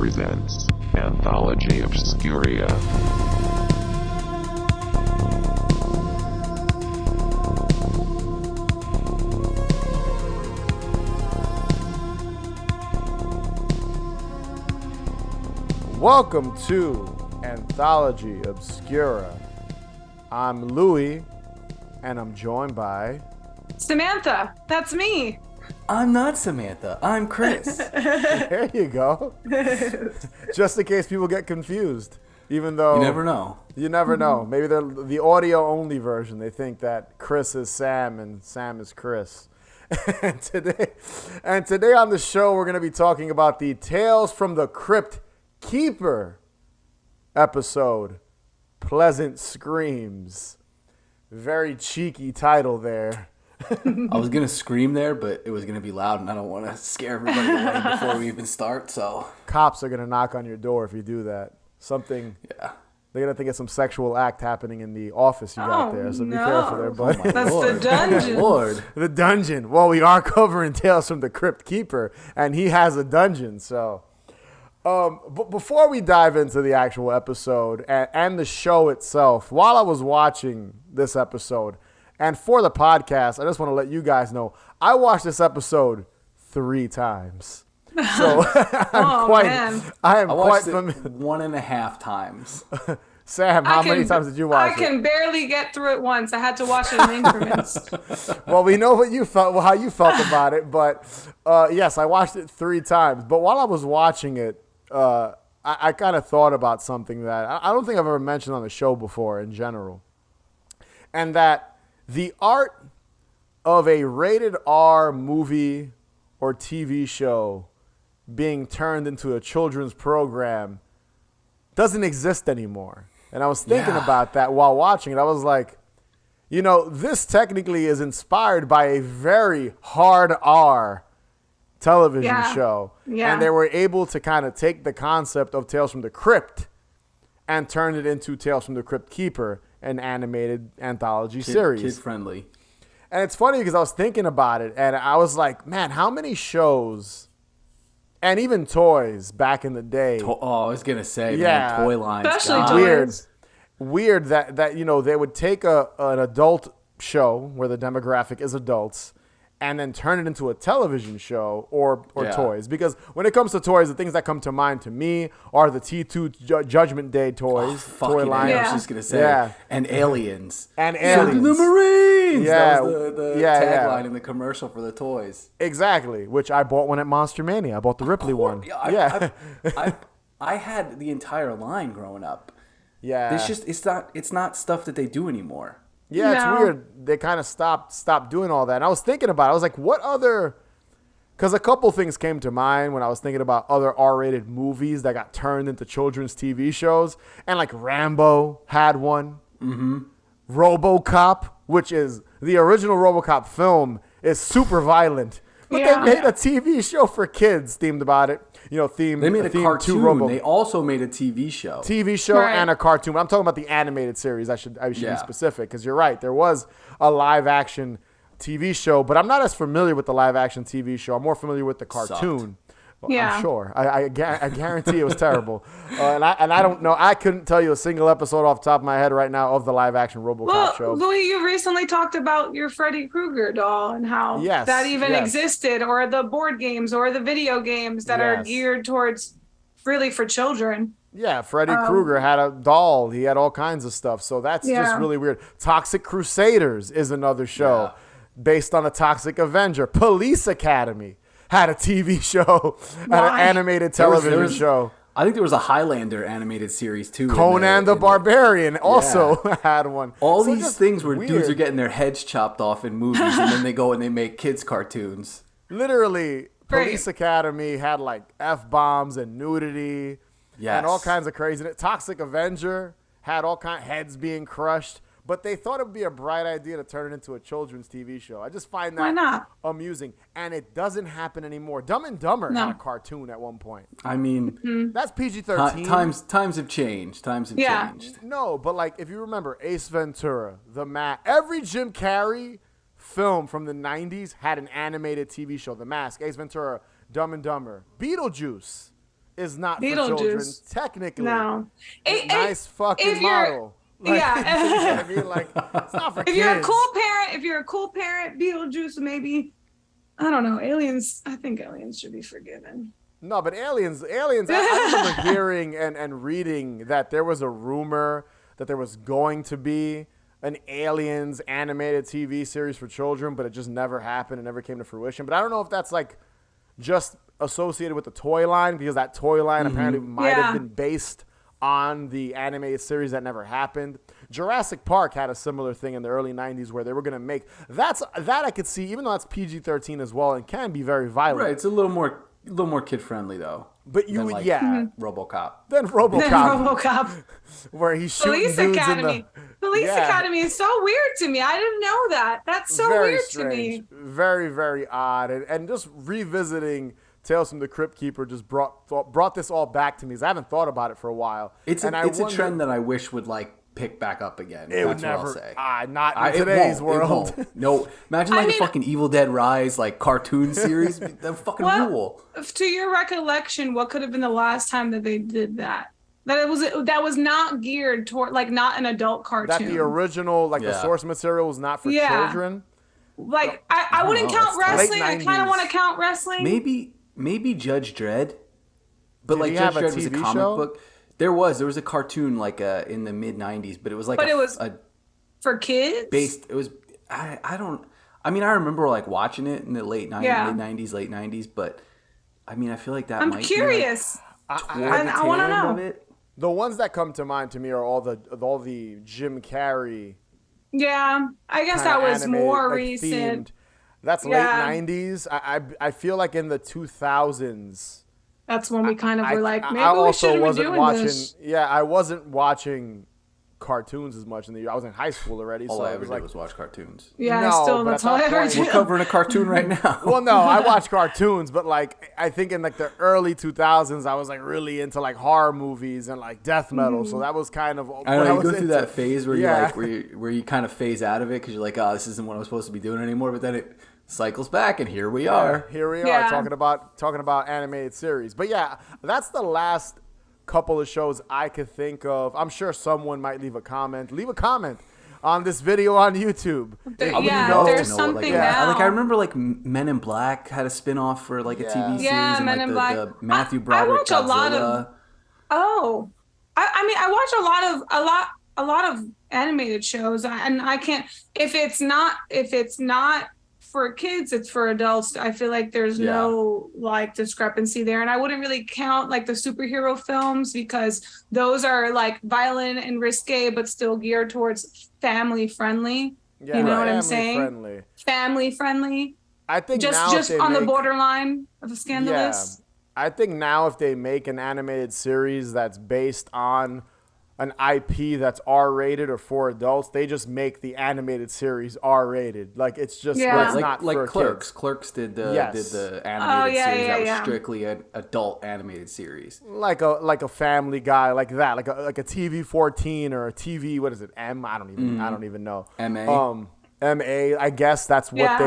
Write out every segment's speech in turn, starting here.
presents Anthology Obscura. Welcome to Anthology Obscura. I'm Louie, and I'm joined by... Samantha, that's me. I'm not Samantha. I'm Chris. There you go. Just in case people get confused. Even though... You never know. You never know. Maybe they're the audio-only version. They think that Chris is Sam and Sam is Chris. And today on the show, we're going to be talking about the Tales from the Cryptkeeper episode, Pleasant Screams. Very cheeky title there. I was going to scream there, but it was going to be loud, and I don't want to scare everybody away before we even start, so... Cops are going to knock on your door if you do that. Yeah. They're going to think it's some sexual act happening in the office you got there, so be careful there, buddy. Oh That's Lord. the dungeon. Oh, Lord. The dungeon. Well, we are covering Tales from the Cryptkeeper, and he has a dungeon, so... But before we dive into the actual episode and the show itself, while I was watching this episode, and for the podcast, I just want to let you guys know, I watched this episode 3 times. So I am quite familiar. 1.5 times. Sam, how many times did you watch I can barely get through it once. I had to watch it in increments. Well, we know what you felt, how you felt about it, but yes, I watched it 3 times. But while I was watching it, I kind of thought about something that I don't think I've ever mentioned on the show before in general, and that the art of a rated R movie or TV show being turned into a children's program doesn't exist anymore. And I was thinking about that while watching it. I was like, you know, this technically is inspired by a very hard R television show. Yeah. And they were able to kind of take the concept of Tales from the Crypt and turn it into Tales from the Cryptkeeper, an animated anthology series. Kid-friendly. And it's funny because I was thinking about it, and I was like, man, how many shows and even toys back in the day. I was going to say, man, toy lines. Especially toys. Weird that you know, they would take an adult show where the demographic is adults and then turn it into a television show or toys. Because when it comes to toys, the things that come to mind to me are the T2 Judgment Day toys. Toy line. I was just going to say. And Aliens. And Aliens. The Marines. Yeah. That was the tagline in the commercial for the toys. Exactly. Which I bought one at Monster Mania. I bought the Ripley one. I had the entire line growing up. Yeah. It's not stuff that they do anymore. Yeah, it's weird. They kind of stopped doing all that. And I was thinking about it. I was like, what other... Because a couple things came to mind when I was thinking about other R-rated movies that got turned into children's TV shows. And like Rambo had one. Mm-hmm. RoboCop, which is... The original RoboCop film is super violent. But they made a TV show for kids themed about it. You know, they made a cartoon. They also made a TV show. And a cartoon. But I'm talking about the animated series. I should be specific because you're right. There was a live action TV show, but I'm not as familiar with the live action TV show. I'm more familiar with the cartoon. Well, I'm sure. I guarantee it was terrible. And I don't know. I couldn't tell you a single episode off the top of my head right now of the live action RoboCop show. Louis, you recently talked about your Freddy Krueger doll and how that even existed, or the board games or the video games that are geared towards really for children. Yeah, Freddy Krueger had a doll. He had all kinds of stuff. So that's just really weird. Toxic Crusaders is another show based on a Toxic Avenger. Police Academy had a TV show, an animated television show. I think there was a Highlander animated series too. Conan the Barbarian also had one. All these things where dudes are getting their heads chopped off in movies and then they go and they make kids cartoons. Literally, Police Academy had like F-bombs and nudity and all kinds of craziness. Toxic Avenger had all kinds of heads being crushed. But they thought it would be a bright idea to turn it into a children's TV show. I just find that amusing. And it doesn't happen anymore. Dumb and Dumber had a cartoon at one point. I mean... That's PG-13. Times have changed. Changed. No, but like, if you remember, Ace Ventura, The Mask, every Jim Carrey film from the 90s had an animated TV show. The Mask, Ace Ventura, Dumb and Dumber, Beetlejuice. is not for children. Technically, no. Nice fucking model. Like, yeah. You know what I mean? Like, it's not for kids. If you're a cool parent, Beetlejuice maybe. I don't know. Aliens. I think aliens should be forgiven. No, but aliens. I remember hearing and reading that there was a rumor that there was going to be an Aliens animated TV series for children, but it just never happened and never came to fruition. But I don't know if that's like just associated with the toy line, because that toy line apparently might have been based on the animated series that never happened. Jurassic Park had a similar thing in the early 90s where they were going to make that I could see, even though that's PG-13 as well and can be very violent. Right, it's a little more kid friendly though. But you would, RoboCop. Then RoboCop, where he's shooting Police Academy. Police Academy is so weird to me. I didn't know that. That's so very weird strange. to me. Very, very odd. And just revisiting Tales from the Cryptkeeper just brought this all back to me, because I haven't thought about it for a while. It's a trend that I wish would like pick back up again. It would never. What I'll say. Not in today's world. It won't. No, imagine a fucking Evil Dead Rise like cartoon series. That fucking rule. To your recollection, what could have been the last time that they did that? That was not geared toward, like, not an adult cartoon. That the original, like the source material, was not for children. Like I wouldn't count wrestling. I kind of want to count wrestling. Maybe Judge Dredd, but Did like he Judge have a Dredd was a TV comic show? book. There was a cartoon like in the mid '90s, but it was like it was for kids. It was I mean, I remember like watching it in the late '90s, late '90s, but I mean, I feel like that. I'm might curious. Be like I want to know. The ones that come to mind to me are all the Jim Carrey. Yeah, I guess that was animated, more like, recent. Themed. That's late '90s. I feel like in the 2000s. That's when we kind of were like, maybe I we should wasn't be doing watching. this. Yeah, I wasn't watching cartoons as much in the year. I was in high school already. All so I it ever was did like, was watch cartoons. Yeah, No, that's but all at I that ever point- did. We're covering a cartoon right now. well, no, I watch cartoons, but like I think in like the early 2000s, I was like really into like horror movies and like death metal. So that was kind of. I know what you was go through into. that phase where Yeah. where you kind of phase out of it because you're like, oh, this isn't what I'm supposed to be doing anymore. But then it cycles back, and here we are. Here we are Yeah. talking about animated series. But yeah, that's the last couple of shows I could think of. I'm sure someone might leave a comment. Leave a comment on this video on YouTube. There's something now. Like I remember, like Men in Black had a spin-off for like a TV series. Yeah, and, Men like, in Black. The Matthew I Broderick watch a lot Godzilla. of. Oh, I mean, I watch a lot of animated shows, and I can't. If it's not for kids, it's for adults. I feel like there's no like discrepancy there, and I wouldn't really count like the superhero films because those are like violent and risque, but still geared towards family friendly. Yeah, you know what family I'm saying? Friendly. Family friendly. I think Just now if they on the make- borderline of scandalous. I think now if they make an animated series that's based on an IP that's R-rated or for adults, they just make the animated series R-rated. Like it's just it's not like for Clerks. kids. Clerks did the series animated series that was yeah. strictly an adult animated series. Like a Family Guy, like that, like a TV 14 or a TV, what is it, M? I don't even know. MA. MA. I guess that's what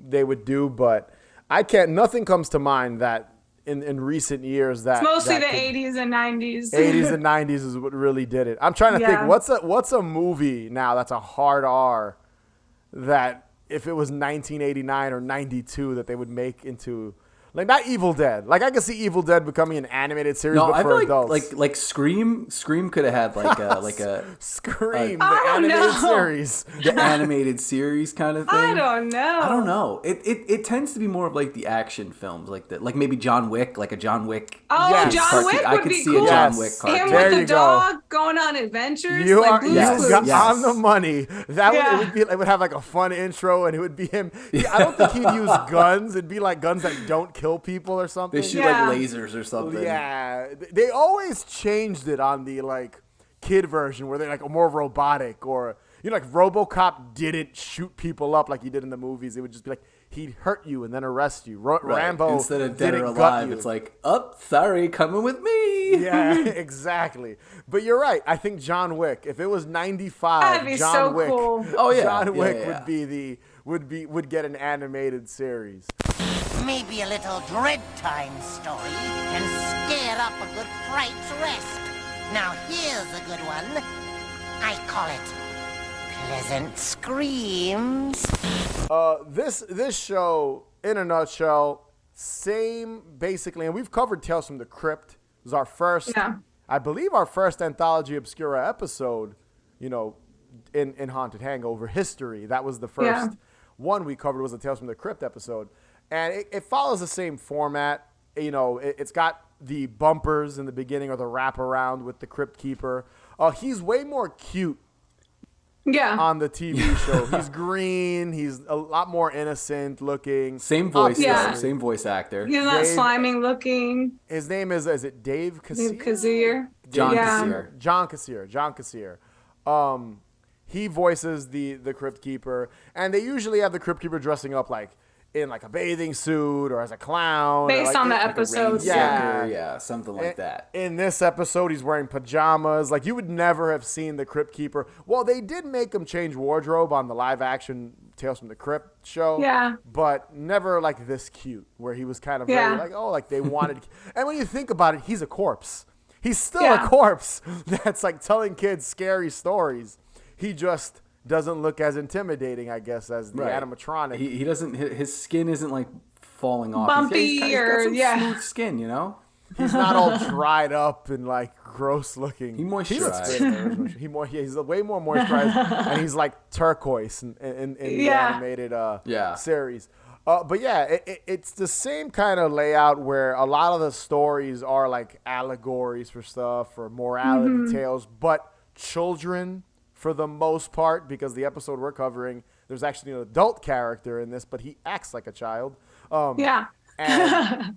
they would do, but I can't. Nothing comes to mind that in recent years that It's mostly that the 80s and 90s. 80s and 90s is what really did it. I'm trying to think what's a movie now that's a hard R that if it was 1989 or 92 that they would make into. Like, not Evil Dead. Like, I could see Evil Dead becoming an animated series, but for adults. Like Scream could have had like a Scream, the animated series. the animated series kind of thing. I don't know. It tends to be more of like the action films, like maybe John Wick, like a John Wick. Oh, Yes. John cartoon. Wick I would could be see cool. a John Wick cartoon. Him There with you the go. dog going on adventures. You like are Blue's you got Clues. on the money. Yeah. It would have like a fun intro, and it would be him. I don't think he'd use guns. It'd be like guns that don't kill people or something. They shoot Yeah. like lasers or something. Yeah, they always changed it on the like kid version where they're like more robotic, or like RoboCop didn't shoot people up like he did in the movies. It would just be like he'd hurt you and then arrest you. Right. Rambo Instead of Dead didn't or gut Alive, you. it's like, sorry, coming with me. Yeah, exactly. But you're right. I think John Wick. If it was 95, That'd be John so Wick. cool. Oh, yeah. John Yeah, Wick yeah. would get an animated series. Maybe a little dread time story can scare up a good fright's rest. Now here's a good one. I call it Pleasant Screams. This show, in a nutshell, same basically, and we've covered Tales from the Crypt. It was our first, I believe, our first Anthology Obscura episode. In Haunted Hangover history, that was the first one we covered, was the Tales from the Crypt episode, and it follows the same format. It's got the bumpers in the beginning or the wraparound with the Cryptkeeper. He's way more cute. On the TV show, he's green. He's a lot more innocent looking. Same voice, same voice actor. He's not sliming looking. His name is it Dave Kassir? Dave Kassir. John Kassir. John Kassir. He voices the Cryptkeeper, and they usually have the Cryptkeeper dressing up like in like a bathing suit or as a clown. Based on the episodes. Something like that. In this episode, he's wearing pajamas. Like, you would never have seen the Cryptkeeper. Well, they did make him change wardrobe on the live-action Tales from the Crypt show. Yeah. But never, like, this cute, where he was kind of very, like, oh, like, they wanted... And when you think about it, he's a corpse. He's still a corpse that's, like, telling kids scary stories. He just... doesn't look as intimidating, I guess, as the animatronic. He doesn't. His skin isn't like falling off. Bumpy he's got some or smooth skin, He's not all dried up and like gross looking. He moisturized. He's way more moisturized, and he's like turquoise in the animated series. But it's the same kind of layout where a lot of the stories are like allegories for stuff or morality tales, but children. For the most part, because the episode we're covering, there's actually an adult character in this, but he acts like a child. And,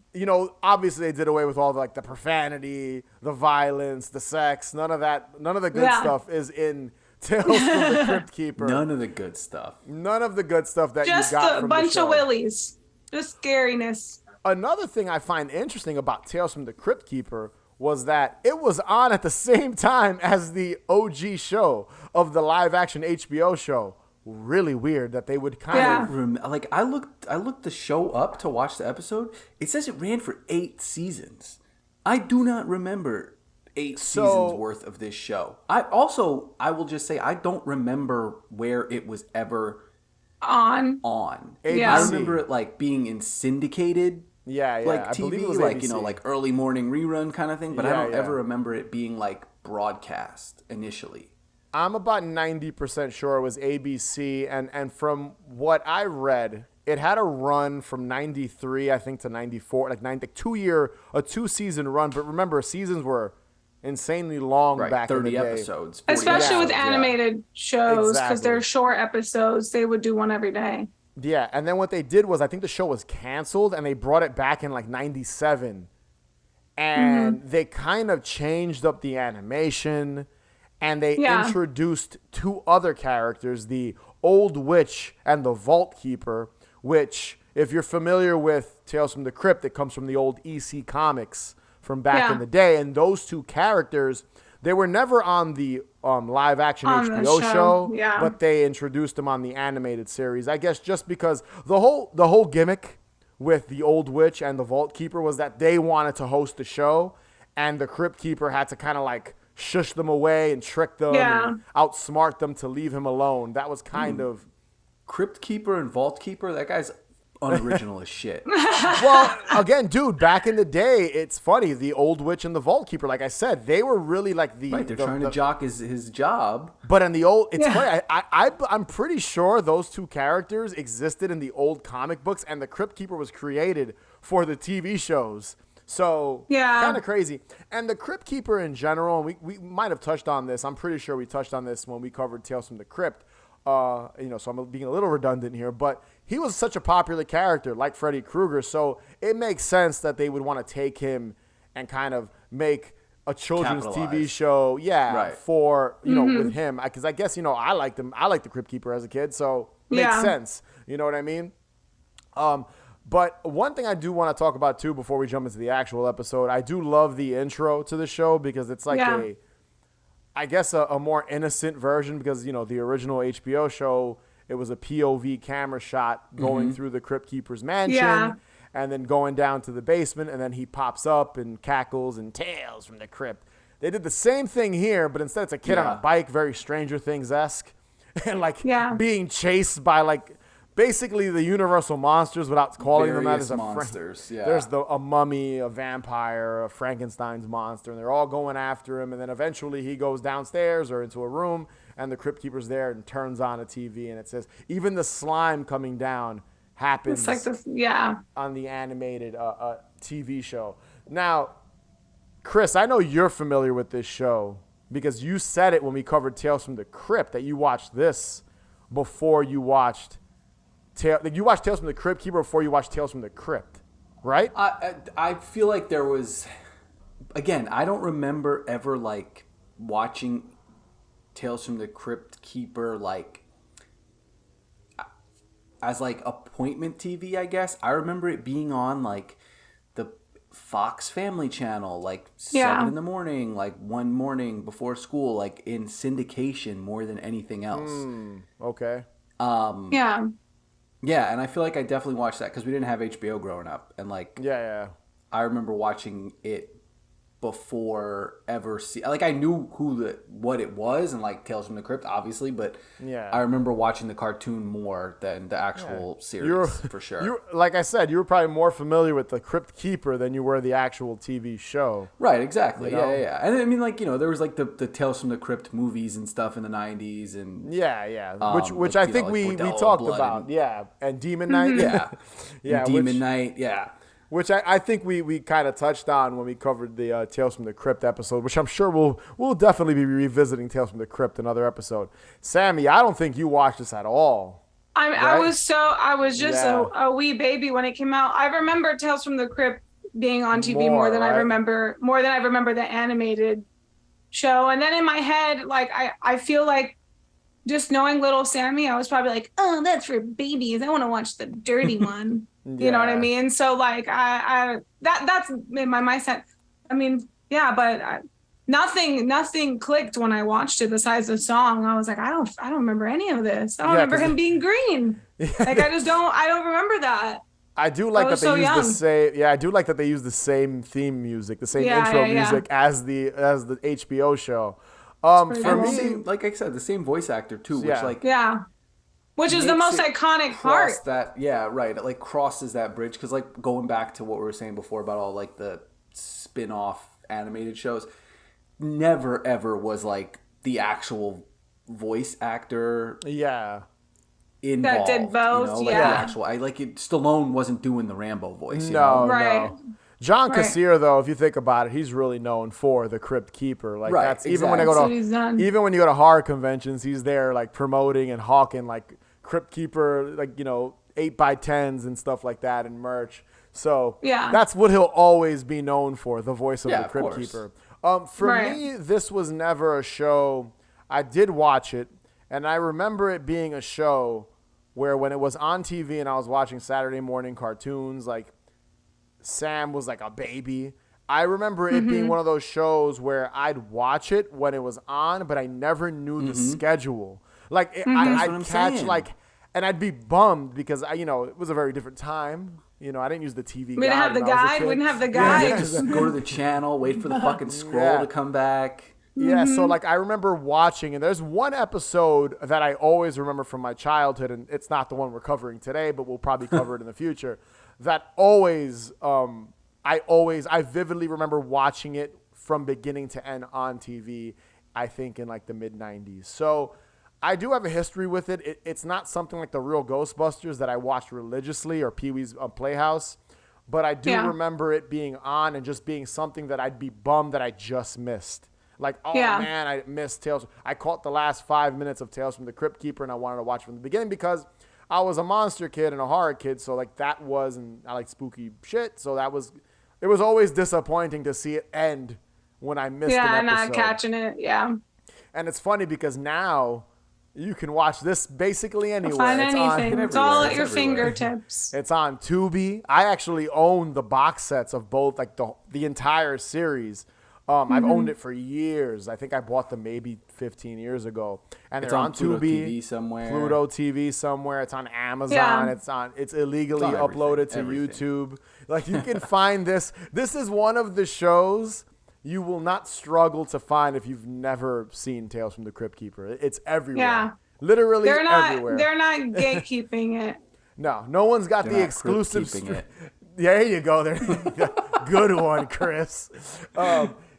obviously they did away with all the profanity, the violence, the sex. None of the good stuff is in Tales from the Cryptkeeper. None of the good stuff. None of the good stuff that just you got from the show. Just a bunch of willies. Just scariness. Another thing I find interesting about Tales from the Cryptkeeper was that it was on at the same time as the OG show of the live-action HBO show. Really weird that they would kind of... Like, I looked the show up to watch the episode. It says it ran for 8 seasons. I do not remember 8 seasons worth of this show. I will just say, I don't remember where it was ever on. I remember it, like, being in syndicated... like TV, like ABC. Like early morning rerun kind of thing. But I don't ever remember it being like broadcast initially. I'm about 90% sure it was ABC, and from what I read, it had a run from 93, I think, to 94, like a 2-season run. But remember, seasons were insanely long back in the day. 30 episodes. Especially with animated shows, because they're short episodes. They would do one every day. Yeah, and then what they did was, I think the show was canceled, and they brought it back in like 97. And they kind of changed up the animation, and they introduced 2 other characters, the Old Witch and the Vault Keeper, which, if you're familiar with Tales from the Crypt, it comes from the old EC comics from back in the day. And those 2 characters, they were never on the live-action HBO show, but they introduced them on the animated series. I guess just because the whole gimmick with the Old Witch and the Vault Keeper was that they wanted to host the show, and the Crypt Keeper had to kind of like shush them away and trick them and outsmart them to leave him alone. That was kind of... Crypt Keeper and Vault Keeper, that guy's unoriginal as shit. Well, again, dude, back in the day, it's funny. The Old Witch and the Vault Keeper, like I said, they were really like the... Right, they're trying to jock his job. But in the old... It's funny. I'm pretty sure those 2 characters existed in the old comic books, and the Crypt Keeper was created for the TV shows. So, kind of crazy. And the Crypt Keeper in general, and we might have touched on this. I'm pretty sure we touched on this when we covered Tales from the Crypt. So I'm being a little redundant here, but he was such a popular character, like Freddy Krueger, so it makes sense that they would want to take him and kind of make a children's TV show, for, with him. Because I guess, I liked him. I liked the Crypt Keeper as a kid, so it makes sense. You know what I mean? But one thing I do want to talk about, too, before we jump into the actual episode, I do love the intro to the show because it's like a more innocent version because, the original HBO show, it was a POV camera shot going through the Crypt Keeper's mansion. and then going down to the basement, and then he pops up and cackles and Tales from the Crypt. They did the same thing here, but instead it's a kid on a bike, very Stranger Things-esque, and like being chased by like basically the Universal monsters without calling them that as a monsters. There's a mummy, a vampire, a Frankenstein's monster, and they're all going after him. And then eventually he goes downstairs or into a room, and the Crypt Keeper's there and turns on a TV, and it says even the slime coming down happens. It's like on the animated TV show. Now, Chris, I know you're familiar with this show because you said it when we covered Tales from the Crypt that you watched this before you watched. You watched Tales from the Cryptkeeper before you watched Tales from the Crypt, right? I feel like there was, again, I don't remember ever like watching Tales from the Cryptkeeper like as like appointment TV, I guess. I remember it being on like the Fox Family Channel, like 7 in the morning, like one morning before school, like in syndication more than anything else. Okay. Yeah, and I feel like I definitely watched that because we didn't have HBO growing up, and like I remember watching it before ever like I knew what it was and like Tales from the Crypt obviously, but I remember watching the cartoon more than the actual series for sure. Like I said, you were probably more familiar with the Crypt Keeper than you were the actual TV show. Right, exactly. You know? Yeah. And I mean, like, you know, there was like the Tales from the Crypt movies and stuff in the 90s and which like, I think we talked about. And Demon Knight. Demon Knight. Which I think we kind of touched on when we covered the Tales from the Crypt episode, which I'm sure we'll definitely be revisiting Tales from the Crypt another episode. Sammy, I don't think you watched this at all. I was just a wee baby when it came out. I remember Tales from the Crypt being on TV more than I remember the animated show. And then in my head, like I feel like just knowing little Sammy, I was probably like, oh, that's for babies. I want to watch the dirty one. You know what I mean? So like that's in my mindset. I mean, but nothing clicked when I watched it besides the song. I was like, I don't remember any of this. I don't remember him being green. Like I don't remember that. I do like that they use the same. Yeah, I do like that they use the same theme music, the same intro music as the HBO show. For me, like I said, the same voice actor too, which is the most iconic part. It like crosses that bridge because like going back to what we were saying before about all like the spin-off animated shows, never ever was like the actual voice actor involved, that did both. You know? Like the actual, Stallone wasn't doing the Rambo voice. No. John Kassir, though, if you think about it, he's really known for the Crypt Keeper. Like that's even when you go to horror conventions, he's there like promoting and hawking like Crypt Keeper, like 8x10s and stuff like that and merch. So that's what he'll always be known for, the voice of the Crypt Keeper. For me, this was never a show. I did watch it, and I remember it being a show where when it was on TV and I was watching Saturday morning cartoons, like Sam was like a baby. I remember it being one of those shows where I'd watch it when it was on, but I never knew the schedule. Like I'd catch and I'd be bummed because it was a very different time. I didn't use the TV guide. We didn't have the guide. We didn't have the guide. Just go to the channel, wait for the fucking scroll to come back. Yeah, so like I remember watching, and there's one episode that I always remember from my childhood, and it's not the one we're covering today, but we'll probably cover it in the future. That always, I vividly remember watching it from beginning to end on TV, I think in like the mid-90s. So I do have a history with it. It's not something like the real Ghostbusters that I watched religiously or Pee-wee's Playhouse, but I do remember it being on and just being something that I'd be bummed that I just missed. Like, man, I missed Tales. I caught the last 5 minutes of Tales from the Crypt Keeper, and I wanted to watch from the beginning because I was a monster kid and a horror kid, so like that was, and I like spooky shit, so it was always disappointing to see it end when I missed an episode. Yeah, not catching it, And it's funny because now you can watch this basically anywhere. Find anything. It's all at your fingertips. It's on Tubi. I actually own the box sets of both, like the entire series I've owned it for years. I think I bought them maybe 15 years ago. And It's they're on on Pluto Tubi, TV somewhere. Pluto TV somewhere. It's on Amazon. Yeah. It's illegally It's on uploaded to everything. YouTube. Like you can find this. This is one of the shows you will not struggle to find if you've never seen Tales from the Crypt Keeper. It's everywhere. Yeah. Literally They're not. everywhere. They're not gatekeeping it. No one's got They're the not exclusive. crypt-keeping it. There you go. There, good one, Chris.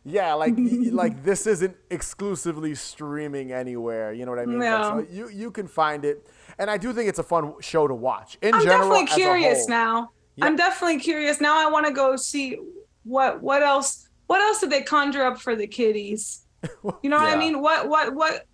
Yeah, like this isn't exclusively streaming anywhere. You know what I mean? No. So you can find it, and I do think it's a fun show to watch. In I'm general, definitely as a curious whole. now. Yeah. I'm definitely curious now. I want to go see what else. What else did they conjure up for the kiddies? You know what I Yeah. mean? What?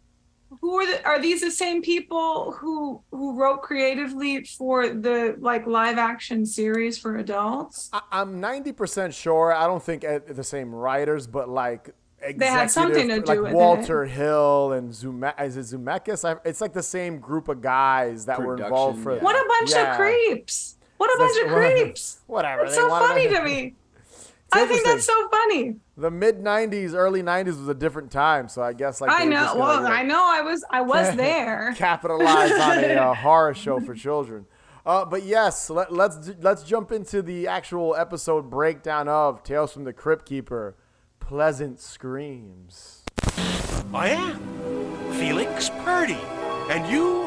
Who are these the same people who wrote creatively for the like live action series for adults? I'm 90% sure. I don't think the same writers, but like They had something to executive, do like with Walter Hill and Is it Zemeckis? It's like the same group of guys that were involved for. Production, What a bunch Yeah. of creeps! What a bunch of creeps! Whatever. It's they so wanted funny to me. I think that's so funny. The mid '90s, early *90s was a different time, so I guess like I they were know. just gonna, Well, I know. I was there. capitalize on a horror show for children. But yes, let's jump into the actual episode breakdown of Tales from the Crypt Keeper. Pleasant Screams. I am Felix Purdy, and you're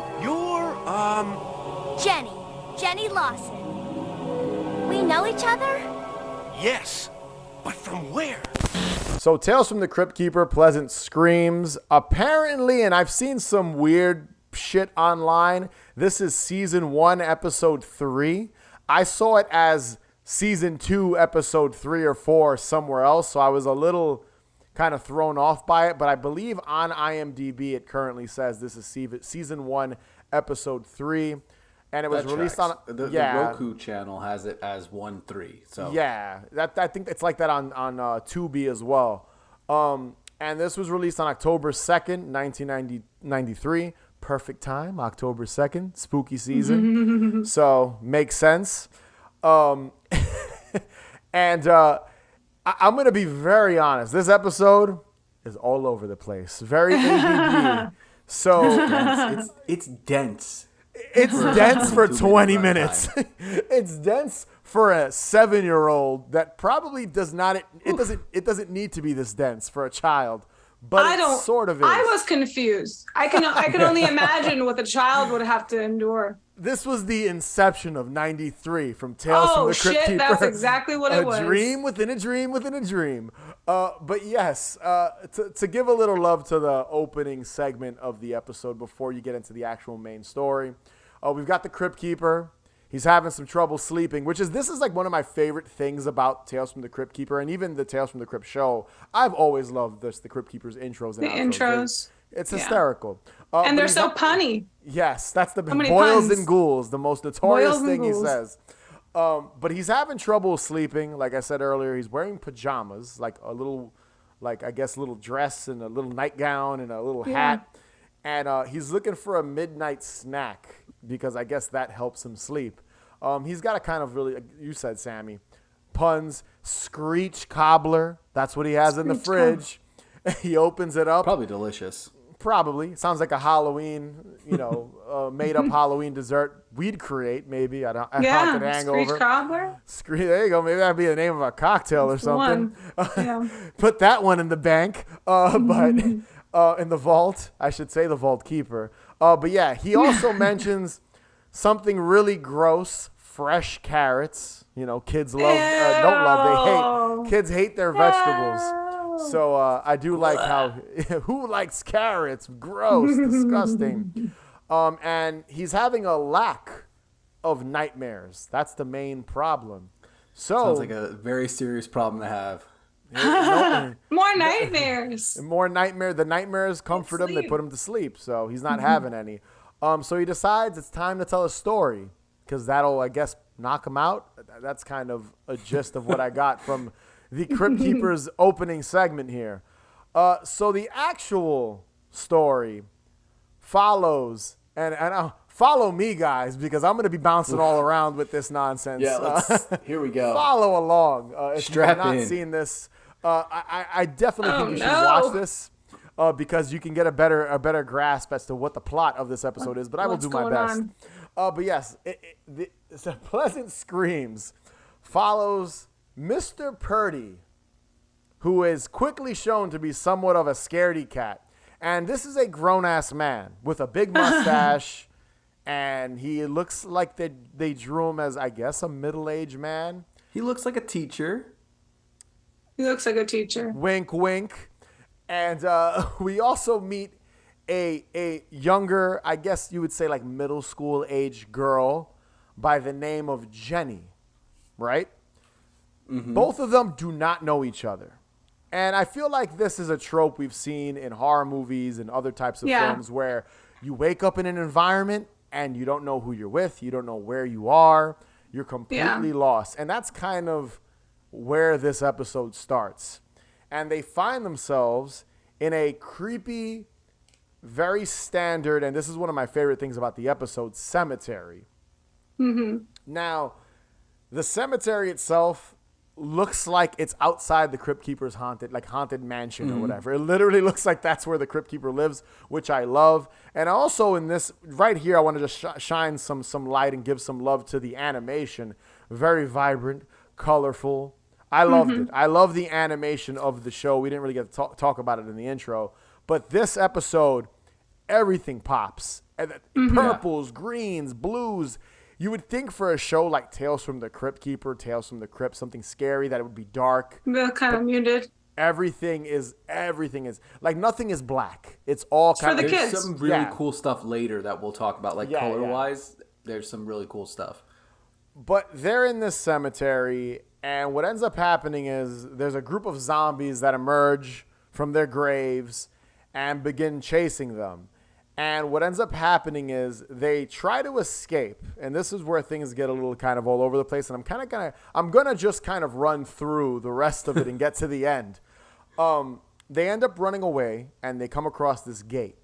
Jenny Lawson. We know each other? yes, but from where? So Tales from the Crypt Keeper, Pleasant Screams. Apparently, and I've seen some weird shit online, this is season 1, episode 3. I saw it as season 2, episode 3 or 4 somewhere else, so I was a little kind of thrown off by it, but I believe on IMDb it currently says this is season 1, episode 3. And it was That released tracks. on the Roku channel has it as 1-3. So yeah, I think it's like that on Tubi as well. And this was released on October 2nd, 1993. Perfect time, October 2nd, spooky season. So makes sense. And I'm going to be very honest. This episode is all over the place. Very ADD. So it's dense. it's dense for 2 20 minutes minutes. It's dense for a 7-year-old that probably does not. It doesn't need to be this dense for a child, but I it don't. sort of is. I was confused. I can only imagine what a child would have to endure. This was the inception of '93 from Tales from Oh the Crypt shit! Keeper. That's exactly what it was. A dream within a dream within a dream. But yes, to give a little love to the opening segment of the episode before you get into the actual main story, we've got the Crypt Keeper. He's having some trouble sleeping, this is like one of my favorite things about Tales from the Crypt Keeper and even the Tales from the Crypt show. I've always loved the Crypt Keeper's intros and The intros. It's Yeah. hysterical. And but they're he's so not- punny. Yes, that's the many boils puns? and ghouls, the most notorious Boils and thing he ghouls. says. But he's having trouble sleeping. Like I said earlier, he's wearing pajamas, like a little, little dress and a little nightgown and a little hat. And he's looking for a midnight snack because I guess that helps him sleep. He's got a kind of really, you said, Sammy, puns, screech cobbler. That's what he has in the fridge. He opens it up. Probably delicious. Probably. Sounds like a Halloween, made up Halloween dessert we'd create maybe at Haunted Hangover. Screech cobbler. There you go. Maybe that'd be the name of a cocktail or something. Yeah. Put that one in the bank. But in the vault, I should say the vault keeper. But yeah, he also mentions something really gross, fresh carrots. Kids don't love, they hate. Kids hate their vegetables. So I do like how, who likes carrots? Gross, disgusting. And he's having a lack of nightmares. That's the main problem. So Sounds like a very serious problem to have. More nightmares. more nightmare. The nightmares comfort him. They sleep. put him to sleep. So he's not having any. So he decides it's time to tell a story because that'll, I guess, knock him out. That's kind of a gist of what I got from the Crypt Keeper's opening segment here. So the actual story follows, and follow me, guys, because I'm going to be bouncing all around with this nonsense. Yeah, here we go. Follow along. If Strap you've not in. seen this, I definitely think you should watch this because you can get a better grasp as to what the plot of this episode is. But I will do my best. But yes, it's a Pleasant Screams follows Mr. Purdy, who is quickly shown to be somewhat of a scaredy cat. And this is a grown-ass man with a big mustache, and he looks like they drew him as, I guess, a middle-aged man. He looks like a teacher. He looks like a teacher. Wink, wink. And we also meet a younger, I guess you would say like middle school age girl by the name of Jenny, right? Mm-hmm. Both of them do not know each other. And I feel like this is a trope we've seen in horror movies and other types of films where you wake up in an environment and you don't know who you're with. You don't know where you are. You're completely lost. And that's kind of where this episode starts. And they find themselves in a creepy, very standard, and this is one of my favorite things about the episode, cemetery. Mm-hmm. Now, the cemetery itself looks like it's outside the Cryptkeeper's haunted mansion or whatever. It literally looks like that's where the Cryptkeeper lives, which I love. And also in this right here, I want to just shine some light and give some love to the animation. Very vibrant, colorful. I loved it. I love the animation of the show. We didn't really get to talk about it in the intro, but this episode, everything pops. And purples, greens, blues. You would think for a show like Tales from the Cryptkeeper, Tales from the Crypt, something scary, that it would be dark. Kind of muted. Everything is like nothing is black. It's all kind of. There's some really cool stuff later that we'll talk about, like color wise. There's some really cool stuff. But they're in this cemetery, and what ends up happening is there's a group of zombies that emerge from their graves and begin chasing them. And what ends up happening is they try to escape, and this is where things get a little kind of all over the place. And I'm gonna just kind of run through the rest of it and get to the end. They end up running away, and they come across this gate,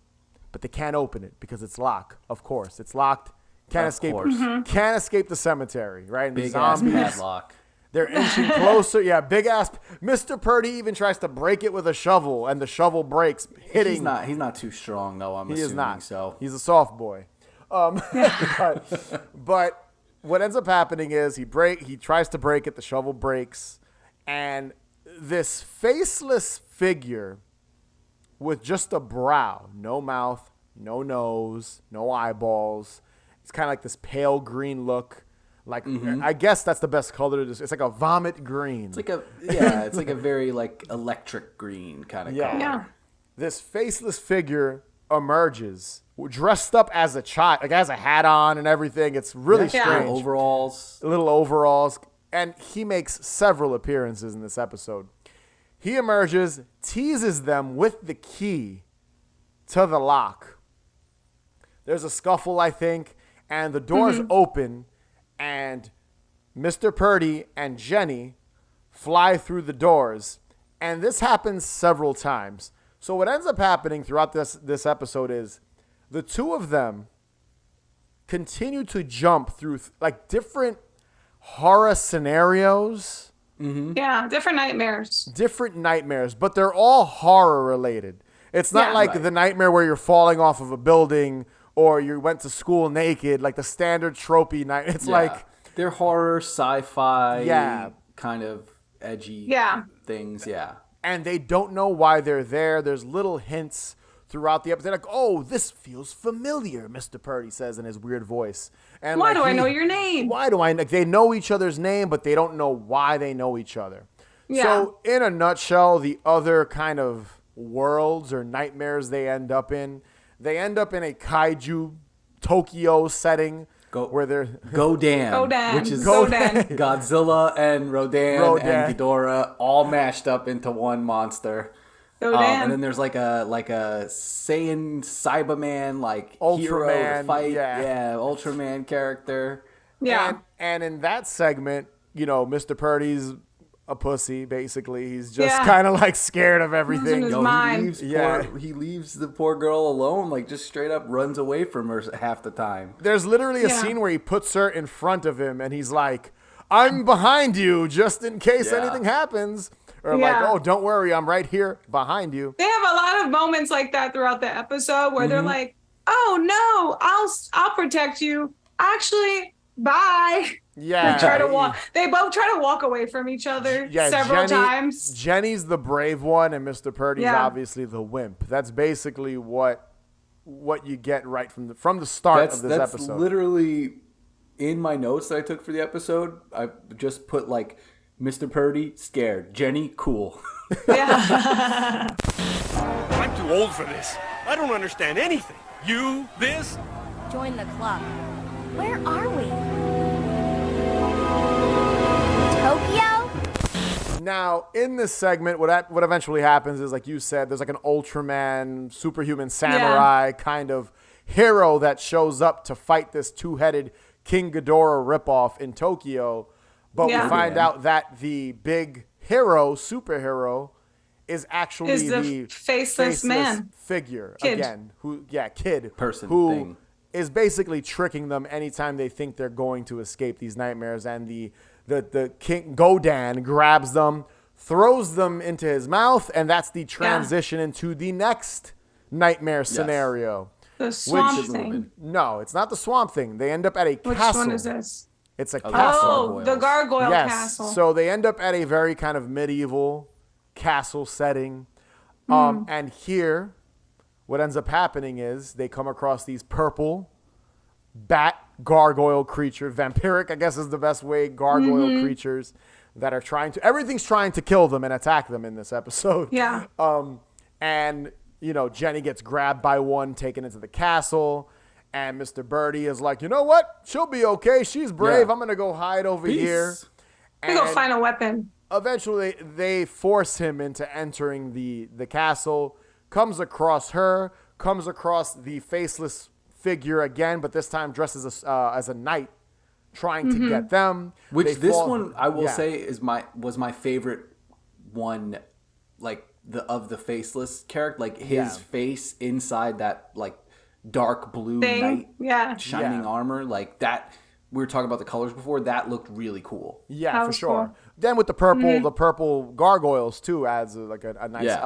but they can't open it because it's locked. Of course, it's locked. Can't escape. Can't escape the cemetery, right? And big the zombies, ass padlock. They're inching closer. Yeah, big ass. Mr. Purdy even tries to break it with a shovel, and the shovel breaks, hitting. He's not too strong, though. I'm assuming. He is not. So he's a soft boy. But what ends up happening is he tries to break it. The shovel breaks, and this faceless figure with just a brow, no mouth, no nose, no eyeballs. It's kind of like this pale green look. Like I guess that's the best color to It's like a vomit green. It's like a very like electric green kind of color. Yeah. This faceless figure emerges dressed up as a child, like has a hat on and everything. It's really strange. Little overalls, and he makes several appearances in this episode. He emerges, teases them with the key to the lock. There's a scuffle, I think, and the doors open. And Mr. Purdy and Jenny fly through the doors. And this happens several times. So what ends up happening throughout this episode is the two of them continue to jump through like different horror scenarios. Yeah, different nightmares. But they're all horror related. It's not the nightmare where you're falling off of a building or you went to school naked, like the standard tropey night. It's like they're horror, sci-fi, kind of edgy things. Yeah, and they don't know why they're there. There's little hints throughout the episode. They're like, "Oh, this feels familiar," Mr. Purdy says in his weird voice. And why do I know your name? Why do I? They know each other's name, but they don't know why they know each other. Yeah. So, in a nutshell, the other kind of worlds or nightmares they end up in. They end up in a kaiju Tokyo setting where they're Godan, which is Godan. Godzilla and Rodan and Ghidorah all mashed up into one monster. And then there's like a Saiyan Cyberman Ultraman hero fight, Ultraman character. Yeah, and in that segment, Mr. Purdy's a pussy, basically. He's just kind of like scared of everything. He leaves the poor girl alone, like just straight up runs away from her half the time. There's literally a scene where he puts her in front of him and he's like, "I'm behind you just in case anything happens." Or like, oh, don't worry, I'm right here behind you. They have a lot of moments like that throughout the episode where they're like, oh no, I'll protect you. Actually, bye. Yeah. They both try to walk away from each other several times. Jenny's the brave one, and Mr. Purdy's obviously the wimp. That's basically what you get right from the start of this episode. That's literally in my notes that I took for the episode. I just put like Mr. Purdy scared, Jenny cool. Yeah. I'm too old for this. I don't understand anything. You, this? Join the club. Where are we? Tokyo? Now, in this segment, what eventually happens is, like you said, there's like an Ultraman, superhuman samurai kind of hero that shows up to fight this two-headed King Ghidorah ripoff in Tokyo. But we find out that the big hero, superhero, is actually the faceless man figure kid. Again. Kid person who thing. Is basically tricking them anytime they think they're going to escape these nightmares. And the King Godan grabs them, throws them into his mouth, and that's the transition into the next nightmare scenario. The swamp thing. No, it's not the swamp thing. They end up at a castle. Which one is this? It's a castle. Oh, the gargoyle castle. So they end up at a very kind of medieval castle setting. And here, what ends up happening is they come across these purple bat gargoyle creatures. Vampiric, I guess is the best way. Gargoyle creatures that are everything's trying to kill them and attack them in this episode. Yeah. And, Jenny gets grabbed by one, taken into the castle. And Mr. Birdie is like, you know what? She'll be okay. She's brave. I'm going to go hide over here. I'm going to go find a weapon. Eventually, they force him into entering the castle, comes across her, comes across the faceless figure again, but this time dressed as a knight, trying to get them. Which one, I will say, was my favorite one, like, of the faceless character. Like, his face inside that, like, dark blue knight shining armor, like that. We were talking about the colors before. That looked really cool. Yeah, for sure. Cool. Then with the purple gargoyles too adds a nice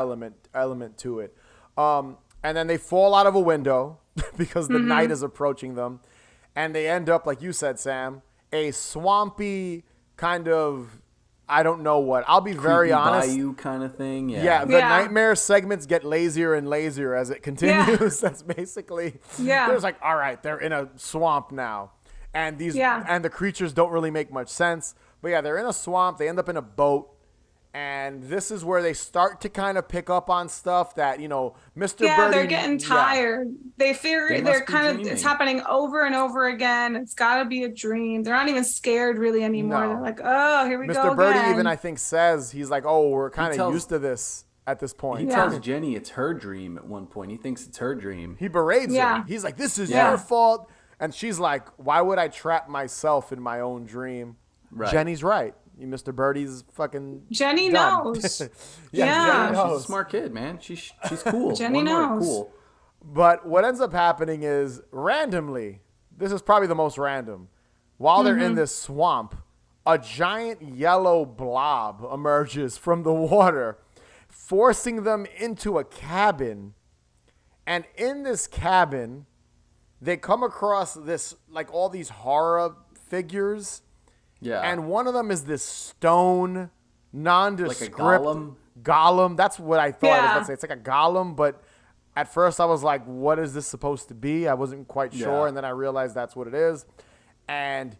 element to it. And then they fall out of a window because the night is approaching them, and they end up, like you said, Sam, a swampy kind of, I don't know what. I'll be very honest. Bayou kind of thing. Yeah. The nightmare segments get lazier and lazier as it continues. That's basically. Yeah. There's like, all right, they're in a swamp now, and and the creatures don't really make much sense. But yeah, they're in a swamp. They end up in a boat, and this is where they start to kind of pick up on stuff that Mr. Birdie. Yeah, they're getting tired. They figure they're kind of it's happening over and over again. It's got to be a dream. They're not even scared really anymore. No. They're like, oh, here we go Mr. Birdie again. even, I think, says, he's like, oh, we're kind of used to this at this point. He tells Jenny it's her dream at one point. He thinks it's her dream. He berates her. He's like, this is your fault. And she's like, why would I trap myself in my own dream? Right. Jenny's right. Mr. Birdie's fucking Jenny dumb. knows. Jenny knows. She's a smart kid, man. She's cool. Jenny knows. Cool. But what ends up happening is, randomly, this is probably the most random, while they're in this swamp, a giant yellow blob emerges from the water, forcing them into a cabin. And in this cabin, they come across this, like, all these horror figures. Yeah. And one of them is this stone, nondescript like a golem. Golem. That's what I thought I was about to say. It's like a golem, but at first I was like, what is this supposed to be? I wasn't quite sure, and then I realized that's what it is. And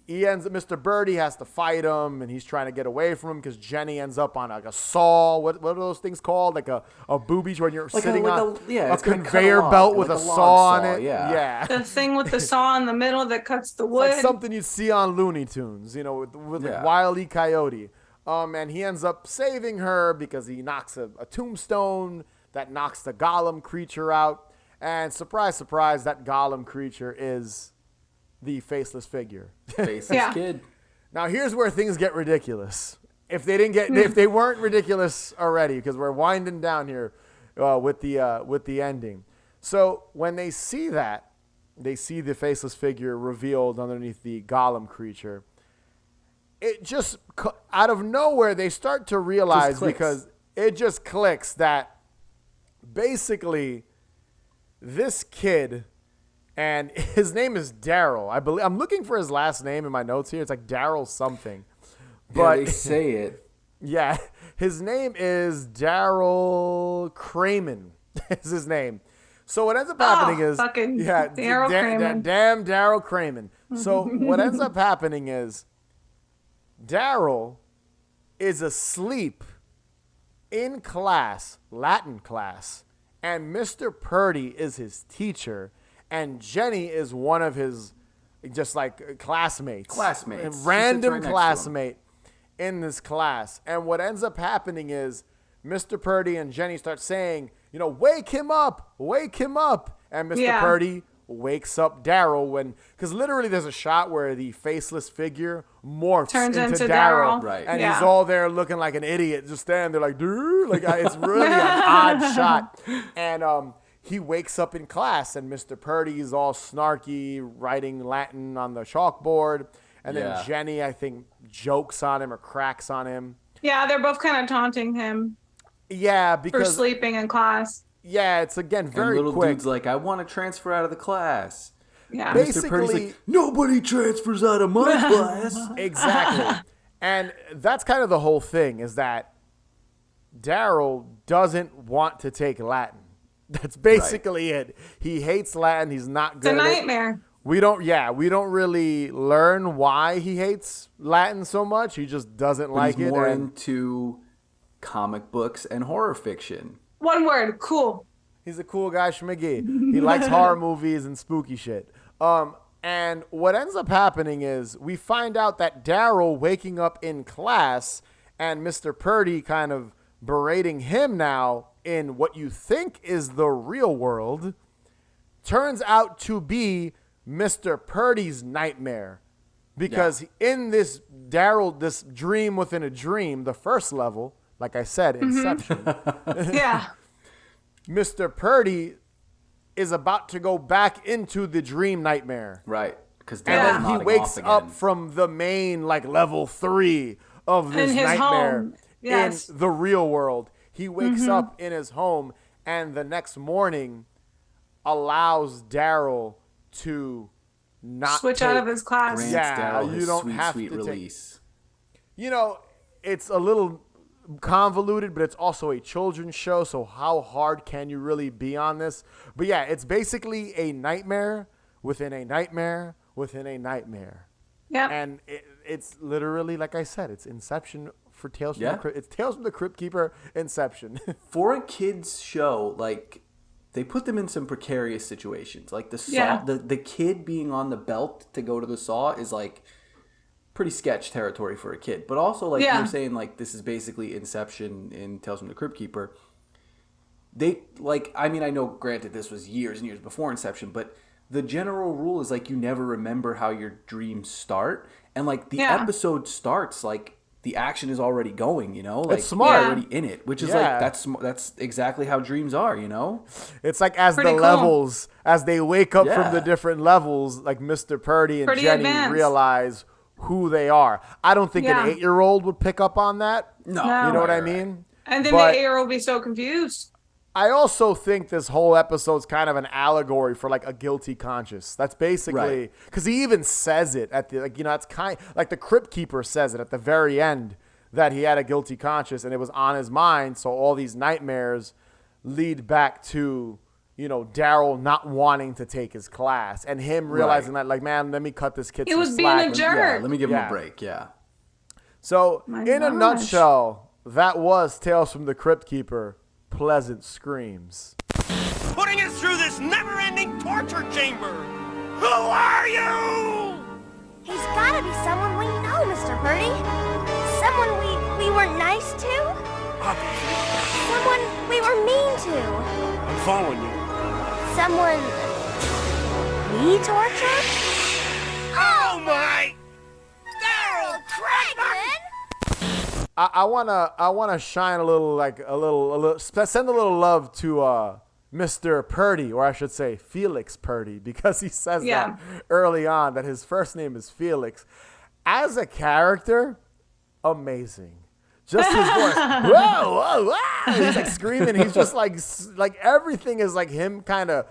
Mr. Birdie has to fight him, and he's trying to get away from him because Jenny ends up on like a saw. What are those things called? Like a boobies when you're sitting on a conveyor belt with a saw on it. Yeah. The thing with the saw in the middle that cuts the wood. It's like something you'd see on Looney Tunes, with like Wile E. Coyote. And he ends up saving her because he knocks a tombstone that knocks the golem creature out. And surprise, surprise, that golem creature is the faceless figure. Faceless kid. Now here's where things get ridiculous. If they weren't ridiculous already, because we're winding down here with the ending. So when they see that, they see the faceless figure revealed underneath the golem creature. it just out of nowhere they start to realize, because it just clicks that basically this kid, and his name is Daryl. I believe I'm looking for his last name in my notes here. It's like Daryl something. But they say it. Yeah, his name is Daryl Crayman. Is his name. So what ends up happening is Daryl Crayman. Damn Daryl Crayman. So what ends up happening is Daryl is asleep in class, Latin class, and Mr. Purdy is his teacher, and Jenny is one of his just like classmates. A random classmate in this class. And what ends up happening is Mr. Purdy and Jenny start saying, you know, wake him up. And Mr. Purdy wakes up Daryl because literally there's a shot where the faceless figure turns into Daryl. Right. And he's all there looking like an idiot, just standing there like, dude, like it's really an odd shot. And he wakes up in class, and Mr. Purdy is all snarky, writing Latin on the chalkboard. And then Jenny, I think, jokes on him or cracks on him. Yeah, they're both kind of taunting him. Yeah, because for sleeping in class. Yeah, it's again very and little quick. Dude's like, I want to transfer out of the class. Yeah, basically, Mr. Purdy's like, nobody transfers out of my class. Exactly, and that's kind of the whole thing is that Daryl doesn't want to take Latin. That's basically it. He hates Latin. He's not good. It's a at nightmare. It. We don't really learn why he hates Latin so much. He just doesn't like he's it. More into comic books and horror fiction. One word, cool. He's a cool guy, Schmiggy. He likes horror movies and spooky shit. And what ends up happening is we find out that Daryl waking up in class and Mr. Purdy kind of berating him now in what you think is the real world turns out to be Mr. Purdy's nightmare. Because in this Daryl, this dream within a dream, the first level, like I said, Inception. Yeah. Mr. Purdy is about to go back into the dream nightmare. Right. Because then he wakes up from the main like level 3 of this nightmare in the real world. He wakes up in his home, and the next morning allows Daryl to not switch out of his class. You don't have sweet to release. You know, it's a little convoluted, but it's also a children's show, so how hard can you really be on this? But yeah, it's basically a nightmare within a nightmare within a nightmare. Yeah. And it's literally, like I said, it's Inception for Tales from the Crypt. It's Tales from the Cryptkeeper Inception. For a kids show, like they put them in some precarious situations. Like the saw, the kid being on the belt to go to the saw is like pretty sketch territory for a kid. But also, like you're saying, like this is basically Inception in Tales from the Cryptkeeper. They like, I mean, I know, granted, this was years and years before Inception, but the general rule is like you never remember how your dreams start, and like the episode starts like the action is already going, you know, like it's smart. You're already in it, which is like that's exactly how dreams are, you know. It's like as the levels, as they wake up from the different levels, like Mr. Purdy and Jenny realize who they are. I don't think an 8-year-old would pick up on that. No. You know what I mean? And then the 8-year-old will be so confused. I also think this whole episode's kind of an allegory for like a guilty conscience. That's basically because he even says it at the it's kind like the Cryptkeeper says it at the very end that he had a guilty conscience and it was on his mind. So all these nightmares lead back to Daryl not wanting to take his class and him realizing that like, man, let me cut this kid some slack. He was being a jerk. Let me give him a break. Yeah. So in a nutshell, that was Tales from the Cryptkeeper. Pleasant screams. Putting us through this never-ending torture chamber. Who are you? He's gotta be someone we know, Mr. Purdy. Someone we weren't nice to. Someone we were mean to. I'm following you. Someone we tortured. Oh my! Daryl Craigman! I wanna shine a little send a little love to Mr. Purdy, or I should say Felix Purdy, because he says that early on that his first name is Felix. as a character, amazing. Just his voice, whoa, whoa, whoa. He's like screaming. He's just like everything is like him kind of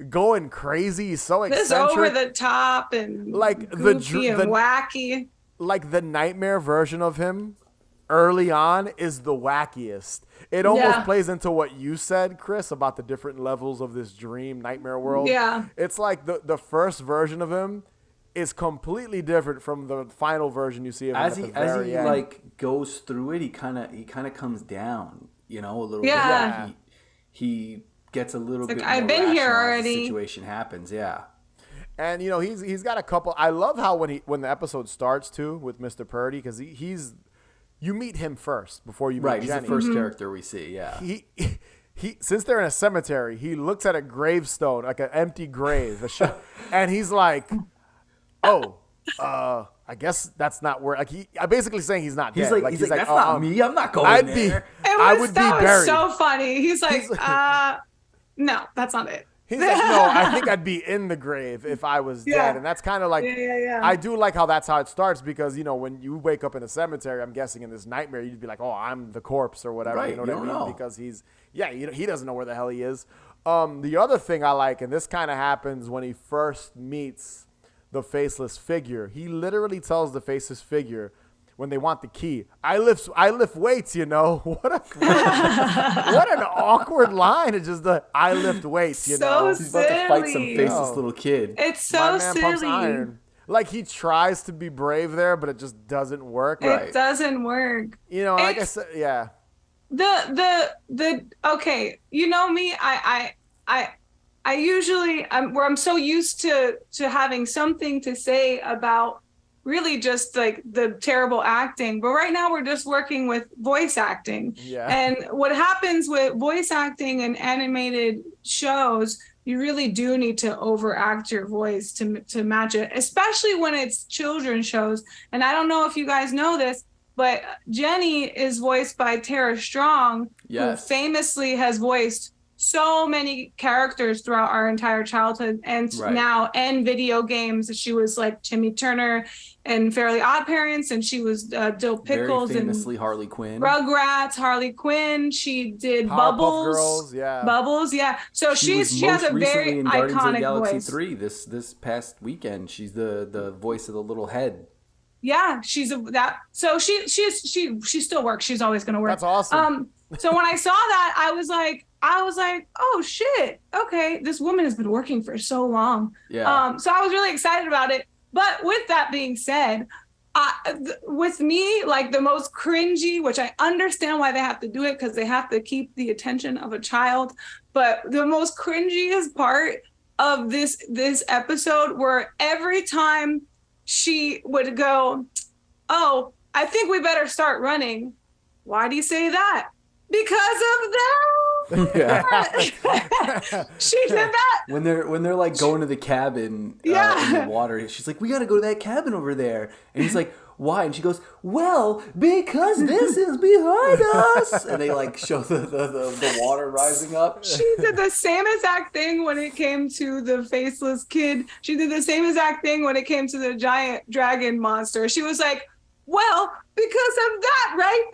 going crazy. He's so eccentric. This over the top and like goofy and wacky. Like the nightmare version of him early on is the wackiest. It almost plays into what you said, Chris, about the different levels of this dream nightmare world. Yeah. It's like the first version of him is completely different from the final version you see of him As at he the very end. like goes through it, he kind of comes down, a little bit. Yeah. He gets a little bit more I've been here rational as already. the situation happens, yeah. And he's got a couple. I love how when the episode starts too with Mr. Purdy, because you meet him first before you meet Right, he's Jenny. the first character we see, yeah. He since they're in a cemetery, he looks at a gravestone, like an empty grave, and he's like, "Oh, I guess that's not where." Like I'm basically saying he's not dead. He's like, that's not me. I'm not going there. I would be buried. That was so funny. He's like, no, that's not it. He's like, no, I think I'd be in the grave if I was dead. And that's kind of like, I do like how that's how it starts because, when you wake up in a cemetery, I'm guessing in this nightmare, you'd be like, oh, I'm the corpse or whatever. Right, you know what I mean? know. Because he doesn't know where the hell he is. The other thing I like, and this kind of happens when he first meets the faceless figure, he literally tells the faceless figure, when they want the key, I lift weights, What an awkward line. It's just I lift weights, So He's about to fight some faceless little kid. It's so My man pumps silly. iron. Like he tries to be brave there, but it just doesn't work. It doesn't work. Like I said, yeah. The okay, me, I usually I'm so used to having something to say about really just like the terrible acting, but right now we're just working with voice acting. Yeah. And what happens with voice acting and animated shows, you really do need to overact your voice to match it, especially when it's children's shows. And I don't know if you guys know this, but Jenny is voiced by Tara Strong, who famously has voiced so many characters throughout our entire childhood and now and video games. She was like Timmy Turner and Fairly Odd Parents, and she was Dill Pickles very famously and Harley Quinn. Rugrats, Harley Quinn. She did Powerpuff Bubbles. Girls, yeah. Bubbles, yeah. So she has a very in Guardians of the iconic Galaxy voice. 3 this past weekend. She's the voice of the little head. Yeah, she still works. She's always going to work. That's awesome. So when I saw that, I was like, oh shit, okay, this woman has been working for so long. Yeah. So I was really excited about it. But with that being said, with me, like the most cringy, which I understand why they have to do it because they have to keep the attention of a child, but the most cringiest part of this episode were every time she would go, oh, I think we better start running. Why do you say that? Because of them. Yeah. She did that. When they're like going to the cabin in the water, she's like, we got to go to that cabin over there. And he's like, why? And she goes, well, because this is behind us. And they like show the water rising up. She did the same exact thing when it came to the faceless kid. She did the same exact thing when it came to the giant dragon monster. She was like, well, because of that right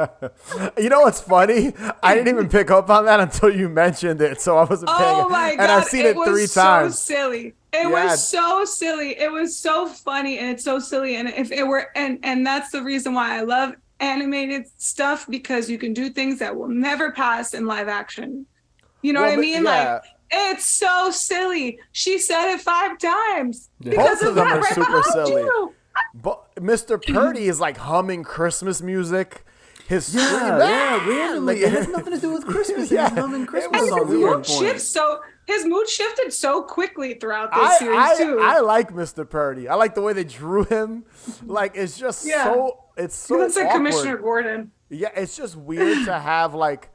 there. You know what's funny? I didn't even pick up on that until you mentioned it, so I wasn't paying Oh my God. And I've seen it 3 times. So silly. It was so silly. It was so funny, and it's so silly. And if it were, and that's the reason why I love animated stuff, because you can do things that will never pass in live action. You know what I mean? Yeah. Like, it's so silly. She said it 5 times. Yeah. Because Both of them that are right super behind silly. you. But Mr. Purdy is like humming Christmas music. His scream, randomly. It has nothing to do with Christmas. Yeah. He's humming Christmas was songs weird. at one point. His mood shifted so quickly throughout this series too. I like Mr. Purdy. I like the way they drew him. Like it's just so He looks like awkward. Commissioner Gordon. Yeah, it's just weird to have like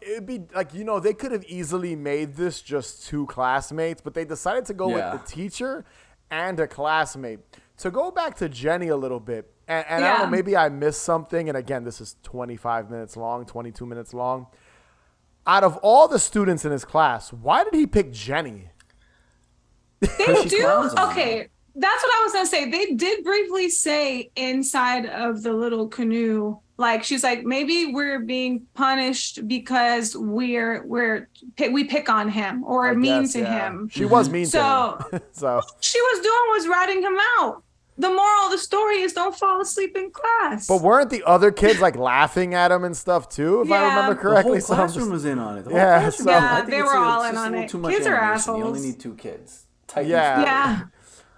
it'd be like, they could have easily made this just 2 classmates, but they decided to go with the teacher and a classmate. To go back to Jenny a little bit, and I don't know, maybe I missed something, and again, this is 25 minutes long, 22 minutes long. Out of all the students in his class, why did he pick Jenny? They do. clowns on Okay. That's what I was gonna say. They did briefly say inside of the little canoe, like she's like, maybe we're being punished because we pick on him or I mean guess, to yeah. him. She was mean to So him. So what she was doing was ratting him out. The moral of the story is don't fall asleep in class. but weren't the other kids like laughing at him and stuff too, if I Yeah. remember The correctly? whole So I'm classroom just- was in on it. The whole Yeah, classroom so- was in on it. Yeah, I think they it's were a- all it's in just a on little it. Too much Kids are animation. You only assholes. need 2 kids. Tighten Yeah. the story. Yeah.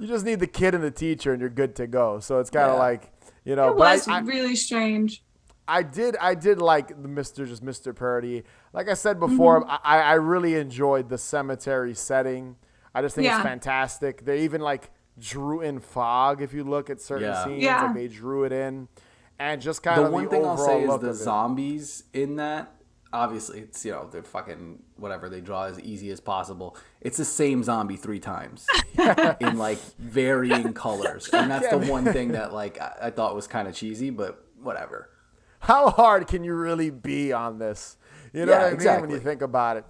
you just need the kid and the teacher, and you're good to go. So it's kind of Yeah. like, you know. It but was I really strange. I did like the Mr. Purdy. Like I said before, I really enjoyed the cemetery setting. I just think it's Yeah. fantastic. They even like drew in fog if you look at certain Yeah. scenes. Yeah. Like they drew it in, and just kind The of one thing I'll overall say is look the of it. zombies in that. Obviously, it's they're fucking whatever. They draw as easy as possible. It's the same zombie 3 times in like varying colors, and that's the one thing that like I thought was kind of cheesy, but whatever. How hard can you really be on this? You know Yeah, what I mean exactly. when you think about it.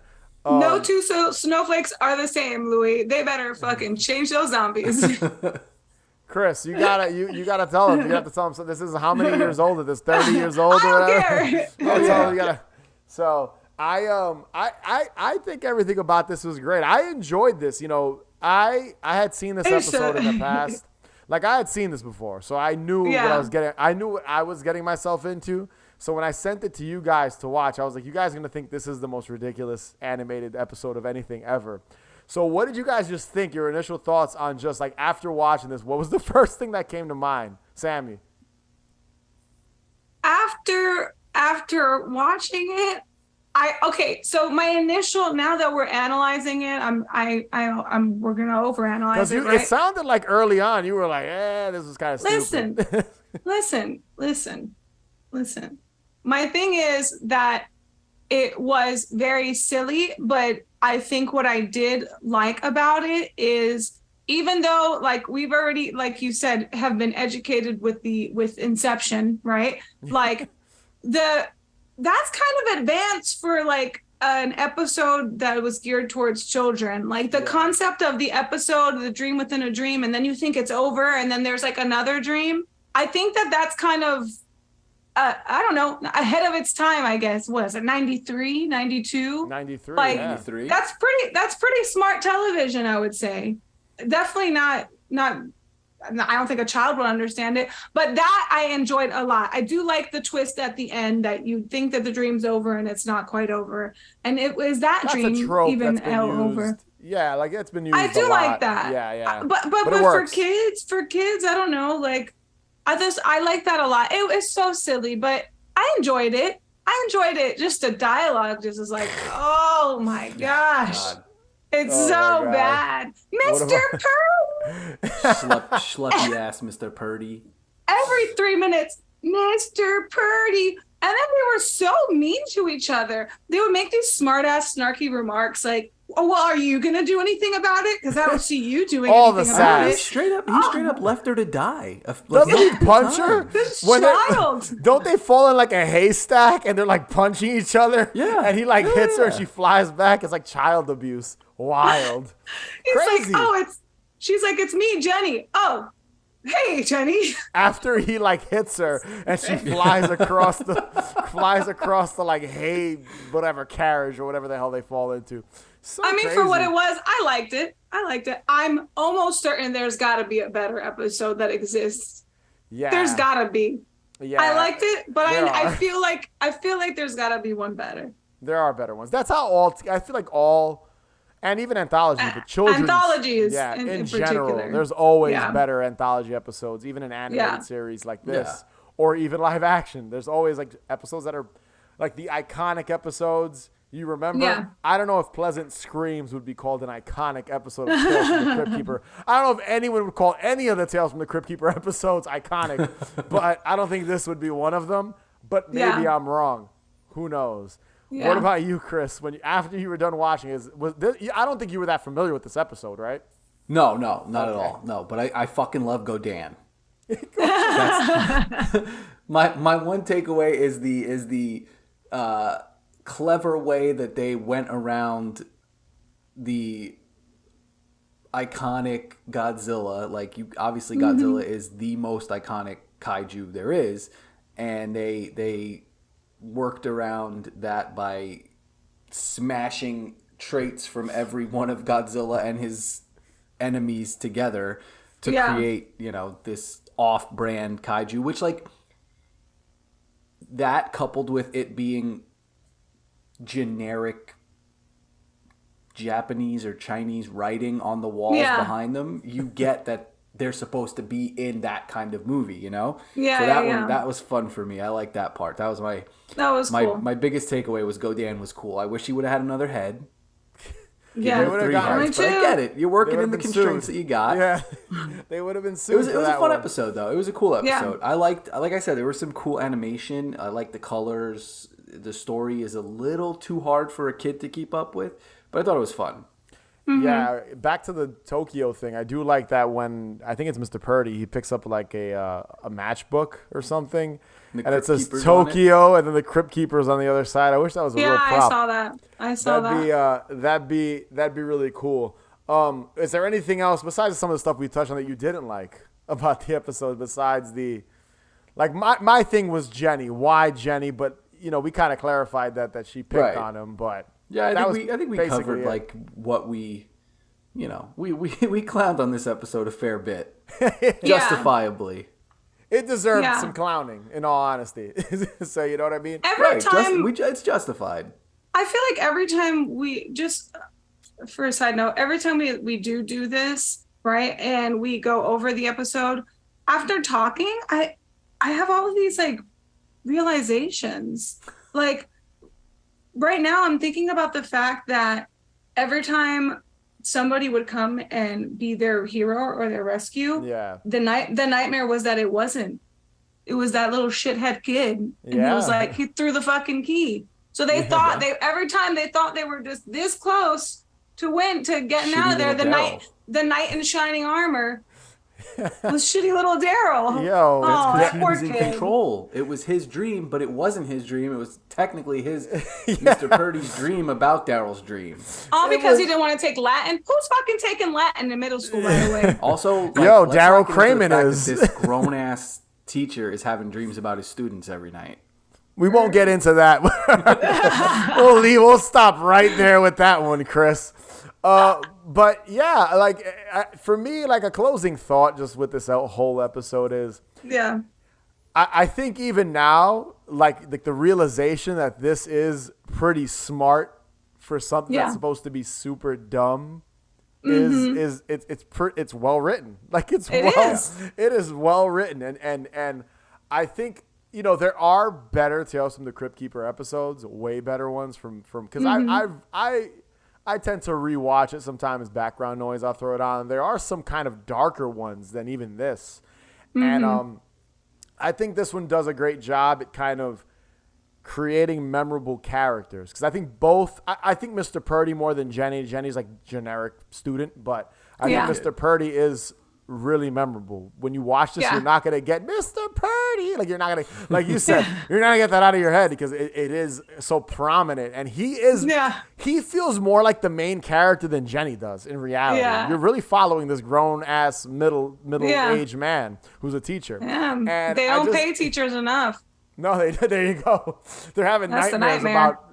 No two snowflakes are the same, Louis. They better fucking change those zombies. Chris, you gotta tell him. You have to tell him. So this is how many years old? Is this 30 years old? I or don't whatever? care. That's all you gotta. So I think everything about this was great. I enjoyed this. You know, I had seen this episode in the past. Like I had seen this before, so I knew what I was getting. I knew what I was getting myself into. So when I sent it to you guys to watch, I was like, you guys are gonna think this is the most ridiculous animated episode of anything ever. So what did you guys just think? Your initial thoughts on just like after watching this? What was the first thing that came to mind, Sammy? After watching it, so my initial, now that we're analyzing it, we're gonna overanalyze Because it, right? it sounded like early on you were like, this is kind of stupid. Listen. My thing is that it was very silly, but I think what I did like about it is, even though like we've already, like you said, have been educated with Inception, right? Like that's kind of advanced for like an episode that was geared towards children. Like the concept of the episode, the dream within a dream, and then you think it's over and then there's like another dream. I think that's kind of I don't know, ahead of its time, I guess. What is it, 93, 92? 93, like, yeah. 93. That's pretty smart television, I would say. Definitely not, I don't think a child would understand it, but that I enjoyed a lot. I do like the twist at the end that you think that the dream's over and it's not quite over. And it was that That's dream a trope even that's been over. used. Yeah, like it's been used I do a like lot. that. Yeah. But it for works. kids, I don't know. Like, I like that a lot. It was so silly, but I enjoyed it. Just the dialogue just is like, oh my gosh. God. It's Oh so my God. bad. Mr. Purdy. Schleppy ass Mr. Purdy. Every 3 minutes, Mr. Purdy. And then they were so mean to each other. They would make these smart ass snarky remarks like, oh, well, are you going to do anything about it? Because I don't see you doing All the anything about sass. it. He straight up left her to die. Doesn't he punch her? This When they- child. Don't they fall in like a haystack and they're like punching each other? Yeah. And he like Yeah, hits her and yeah. she flies back. It's like child abuse. Wild. He's Crazy. like, she's like, it's me, Jenny. Oh, hey, Jenny. After he like hits her and she flies across the like hay whatever carriage or whatever the hell they fall into. So I mean, crazy. for what it was, I liked it. I'm almost certain there's got to be a better episode that exists. Yeah. There's got to be. Yeah. I liked it, but There I are. feel like there's got to be one better. There are better ones. That's how I feel like all, and even anthology, but children's. Anthologies yeah, in general. particular. There's always Yeah. better anthology episodes, even in animated Yeah. series like this, or even live action. There's always like episodes that are like the iconic episodes. You remember? Yeah. I don't know if Pleasant Screams would be called an iconic episode of Tales from the Crypt Keeper. I don't know if anyone would call any of the Tales from the Crypt Keeper episodes iconic, but I don't think this would be one of them. But maybe Yeah. I'm wrong. Who knows? Yeah. What about you, Chris? After you were done watching, I don't think you were that familiar with this episode, right? No, not at all. No, but I fucking love Godan. That's, my one takeaway is the clever way that they went around the iconic Godzilla. Like, you obviously Godzilla is the most iconic kaiju there is, and they worked around that by smashing traits from every one of Godzilla and his enemies together to create, you know, this off-brand kaiju, which, like, that coupled with it being generic Japanese or Chinese writing on the walls behind them, you get that they're supposed to be in that kind of movie, you know? Yeah. So that was fun for me. I like that part. That was cool. My biggest takeaway was Godan was cool. I wish he would have had another head. Yeah, He would've got me but I too. get it. You're working in the constraints that you got. Yeah, they would have been It sued. was a fun one. episode, though. It was a cool episode. Yeah. I liked, like I said, there was some cool animation. I liked the colors. The story is a little too hard for a kid to keep up with, but I thought it was fun. Yeah, back to the Tokyo thing. I do like that when I think it's Mr. Purdy. He picks up like a matchbook or something, and it says Cryptkeeper's Tokyo, and then the Cryptkeeper's on the other side. I wish that was a real prop. I saw that. That'd be really cool. Is there anything else besides some of the stuff we touched on that you didn't like about the episode? Besides my thing was Jenny. Why Jenny? But you know, we kind of clarified that she picked on him, but. Yeah, I think we covered it. like what we clowned on this episode a fair bit, justifiably. It deserved some clowning, in all honesty. So you know what I mean? Every time it's justified. I feel like every time we just, for a side note, every time we do this, right, and we go over the episode, after talking, I have all of these like realizations, like. Right now, I'm thinking about the fact that every time somebody would come and be their hero or their rescue, the nightmare was that it wasn't. It was that little shithead kid, and he was like, he threw the fucking key. So they thought every time they thought they were just this close to getting out of there. The knight in shining armor was shitty little Daryl. Yo, that he poor was in kid. control. It was his dream, but it wasn't his dream. It was technically his Mr. Purdy's dream about Daryl's dream. All because he didn't want to take Latin. Who's fucking taking Latin in middle school, by the way? Also, like, Daryl let's not get into the Cramen fact is. that this grown ass teacher is having dreams about his students every night. We won't get into that. We'll stop right there with that one, Chris. But yeah, like for me, like a closing thought just with this whole episode is, I think even now, like the realization that this is pretty smart for something that's supposed to be super dumb is it's well written. Like it is well written, and I think. You know, there are better Tales from the Crypt Keeper episodes, way better ones from because I tend to rewatch it sometimes as background noise. I'll throw it on. There are some kind of darker ones than even this, and I think this one does a great job at kind of creating memorable characters because I think I think Mr. Purdy more than Jenny. Jenny's like generic student, but I think Mr. Purdy is really memorable. When you watch this, you're not gonna get Mr. Purdy. Like you're not gonna, like you said, you're not gonna get that out of your head because it is so prominent. And he is, he feels more like the main character than Jenny does in reality. You're really following this grown ass middle-aged man who's a teacher. And they don't pay teachers enough. No, there you go. They're having nightmares about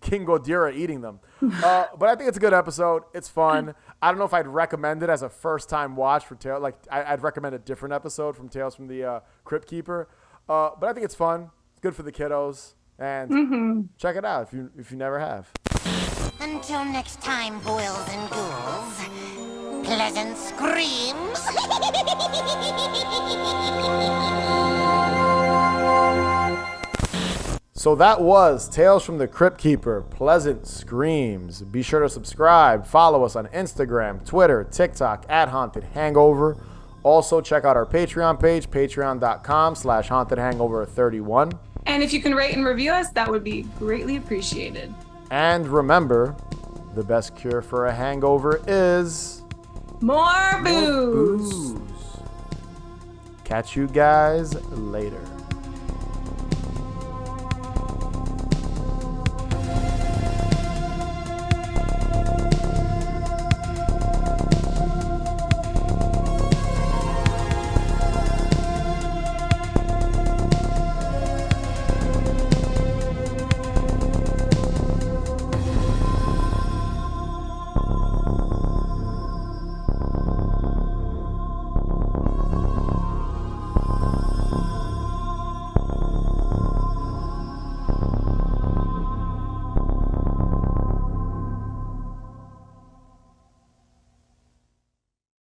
King Ghidorah eating them. But I think it's a good episode. It's fun. I don't know if I'd recommend it as a first-time watch for Tales. Like I'd recommend a different episode from Tales from the Crypt Keeper. But I think it's fun. It's good for the kiddos. And check it out if you never have. Until next time, boils and ghouls. Pleasant screams. So that was Tales from the Crypt Keeper, Pleasant Screams. Be sure to subscribe, follow us on Instagram, Twitter, TikTok at Haunted Hangover. Also check out our Patreon page, patreon.com/hauntedhangover31. And if you can rate and review us, that would be greatly appreciated. And remember, the best cure for a hangover is More booze. Catch you guys later.